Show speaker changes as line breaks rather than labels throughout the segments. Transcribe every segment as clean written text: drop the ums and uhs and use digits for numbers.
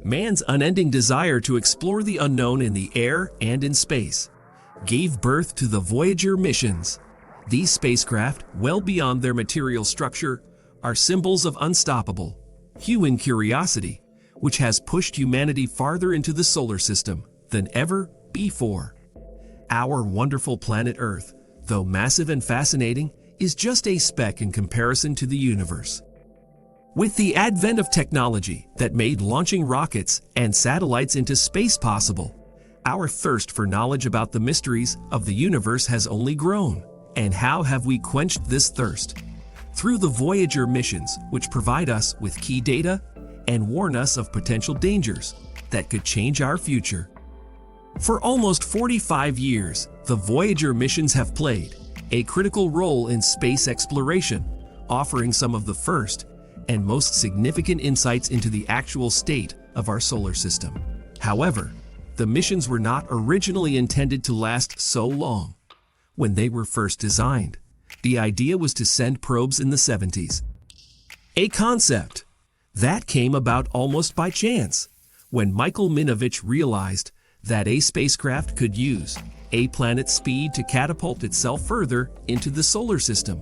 Man's unending desire to explore the unknown in the air and in space gave birth to the Voyager missions. These spacecraft, well beyond their material structure, are symbols of unstoppable human curiosity, which has pushed humanity farther into the solar system than ever before. Our wonderful planet Earth, though massive and fascinating, is just a speck in comparison to the universe. With the advent of technology that made launching rockets and satellites into space possible, our thirst for knowledge about the mysteries of the universe has only grown. And how have we quenched this thirst? Through the Voyager missions, which provide us with key data and warn us of potential dangers that could change our future. For almost 45 years, the Voyager missions have played a critical role in space exploration, offering some of the first and most significant insights into the actual state of our solar system. However, the missions were not originally intended to last so long. When they were first designed, the idea was to send probes in the 70s. A concept that came about almost by chance, when Michael Minovich realized that a spacecraft could use a planet's speed to catapult itself further into the solar system.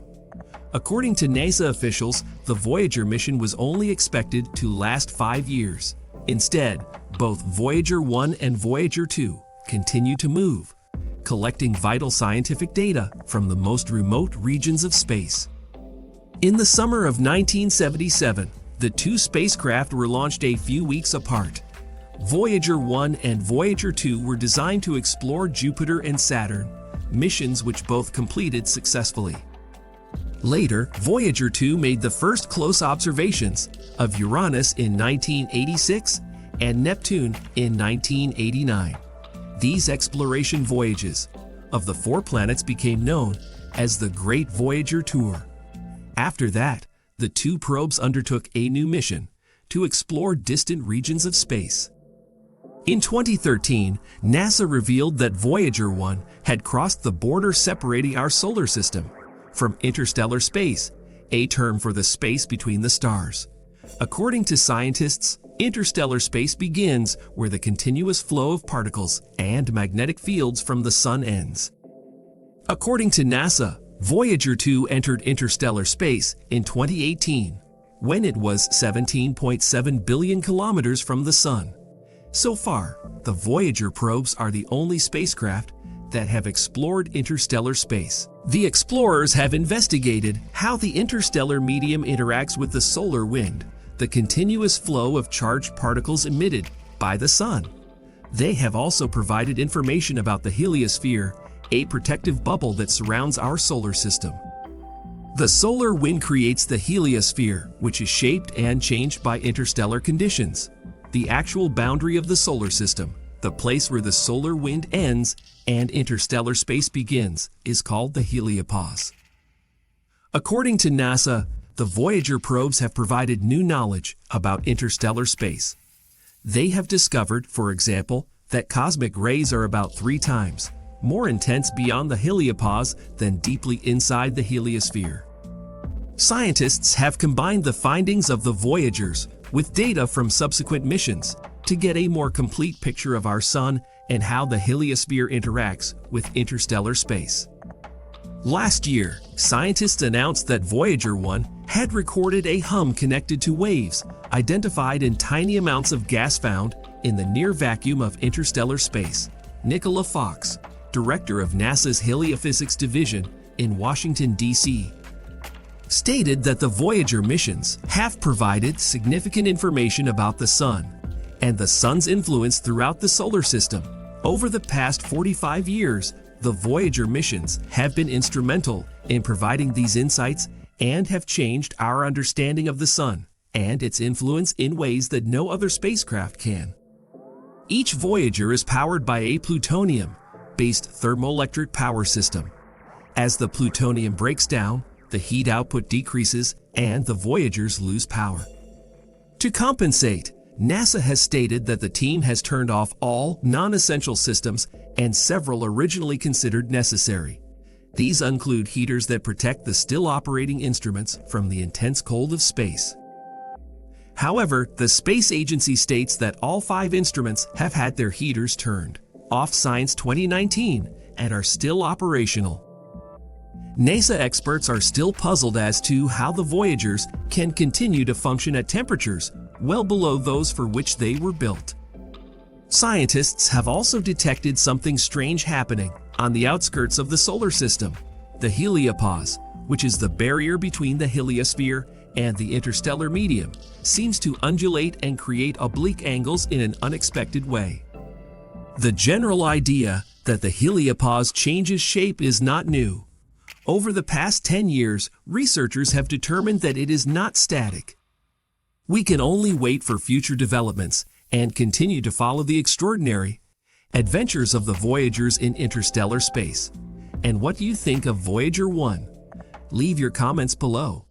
According to NASA officials, the Voyager mission was only expected to last 5 years. Instead, both Voyager 1 and Voyager 2 continue to move, collecting vital scientific data from the most remote regions of space. In the summer of 1977, the two spacecraft were launched a few weeks apart. Voyager 1 and Voyager 2 were designed to explore Jupiter and Saturn, missions which both completed successfully. Later, Voyager 2 made the first close observations of Uranus in 1986 and Neptune in 1989. These exploration voyages of the 4 planets became known as the Great Voyager Tour. After that, the 2 probes undertook a new mission to explore distant regions of space. In 2013, NASA revealed that Voyager 1 had crossed the border separating our solar system from interstellar space, a term for the space between the stars. According to scientists, interstellar space begins where the continuous flow of particles and magnetic fields from the Sun ends. According to NASA, Voyager 2 entered interstellar space in 2018, when it was 17.7 billion kilometers from the Sun. So far, the Voyager probes are the only spacecraft that have explored interstellar space. The explorers have investigated how the interstellar medium interacts with the solar wind, the continuous flow of charged particles emitted by the Sun. They have also provided information about the heliosphere, a protective bubble that surrounds our solar system. The solar wind creates the heliosphere, which is shaped and changed by interstellar conditions. The actual boundary of the solar system, the place where the solar wind ends and interstellar space begins, is called the heliopause. According to NASA, the Voyager probes have provided new knowledge about interstellar space. They have discovered, for example, that cosmic rays are about 3 times more intense beyond the heliopause than deeply inside the heliosphere. Scientists have combined the findings of the Voyagers with data from subsequent missions to get a more complete picture of our Sun and how the heliosphere interacts with interstellar space. Last year, scientists announced that Voyager 1 had recorded a hum connected to waves identified in tiny amounts of gas found in the near vacuum of interstellar space. Nicola Fox, director of NASA's Heliophysics Division in Washington, D.C., stated that the Voyager missions have provided significant information about the Sun and the Sun's influence throughout the solar system. Over the past 45 years, the Voyager missions have been instrumental in providing these insights and have changed our understanding of the Sun and its influence in ways that no other spacecraft can. Each Voyager is powered by a plutonium-based thermoelectric power system. As the plutonium breaks down, the heat output decreases and the Voyagers lose power. To compensate, NASA has stated that the team has turned off all non-essential systems and several originally considered necessary. These include heaters that protect the still operating instruments from the intense cold of space. However, the space agency states that all 5 instruments have had their heaters turned off since 2019 and are still operational. NASA experts are still puzzled as to how the Voyagers can continue to function at temperatures well below those for which they were built. Scientists have also detected something strange happening on the outskirts of the solar system. The heliopause, which is the barrier between the heliosphere and the interstellar medium, seems to undulate and create oblique angles in an unexpected way. The general idea that the heliopause changes shape is not new. Over the past 10 years, researchers have determined that it is not static. We can only wait for future developments and continue to follow the extraordinary adventures of the Voyagers in interstellar space. And what do you think of Voyager 1? Leave your comments below.